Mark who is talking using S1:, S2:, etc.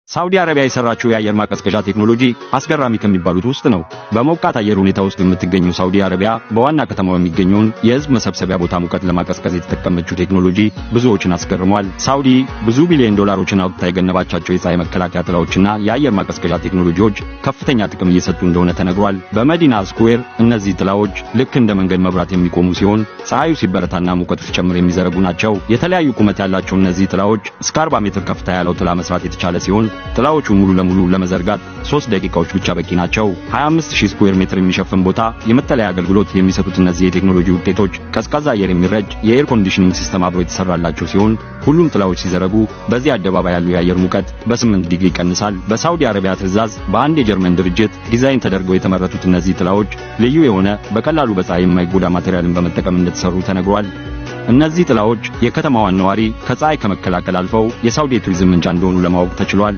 S1: ሳውዲ አረቢያ የሰራችው የአየር ማቀዝቀዣ ቴክኖሎጂ አስገራሚ ከሚባሉት ውስጥ ነው። በሞቃት አየር ሁኔታ ውስጥ የምትገኘው ሳውዲ አረቢያ በዋና ከተማው የሚገኘውን የህዝብ መሰብሰቢያ ቦታ ሙቀት ለማቀዝቀዝ የተጠቀመችው ቴክኖሎጂ ብዙዎችን አስገርሟል። ሳውዲ ብዙ ቢሊዮን ዶላሮችን አውጥታ የገነባቻቸው የፀሐይ መከላከያ ጥላዎችና የአየር ማቀዝቀዣ ቴክኖሎጂዎች ከፍተኛ ጥቅም እየሰጡ እንደሆነ ተነግሯል። በመዲና ስኩዌር እነዚህ ጥላዎች ልክ እንደ መንገድ መብራት የሚቆሙ ሲሆን ፀሐዩ ሲበረታና ሙቀቱ ሲጨምር የሚዘረጉ ናቸው። የተለያዩ ቁመት ያላቸው እነዚህ ጥላዎች እስከ 40 ሜትር ከፍታ ያለው ጥላ መስራት የተቻለ ሲሆን ጥላዎቹን ሙሉ ለሙሉ ለመዘርጋት 3 ደቂቃዎች ብቻ በቂ ናቸው። 25000 ስኩዌር ሜትር የሚሸፍን ቦታ የመጠለያ አገልግሎት የሚሰጡት እነዚህ የቴክኖሎጂ ውጤቶች ቀዝቃዛ አየር የሚረጭ የኤር ኮንዲሽኒንግ ሲስተም አብሮ የተሰራላቸው ሲሆን ሁሉም ጥላዎች ሲዘረጉ በዚህ አደባባይ ያለው የአየር ሙቀት በ8 ዲግሪ ይቀንሳል። በሳውዲ አረቢያ ትዕዛዝ በአንድ የጀርመን ድርጅት ዲዛይን ተደርገው የተመረቱት እነዚህ ጥላዎች ልዩ የሆነ በቀላሉ በፀሐይ የማይጎዳ ማቴሪያልን በመጠቀም እንደተሰሩ ተነግሯል። እነዚህ ጥላዎች የከተማዋን ነዋሪ ከፀሐይ ከመከላከል አልፈው የሳውዲ ቱሪዝም ምንጭ እንደሆኑ ለማወቅ ተችሏል።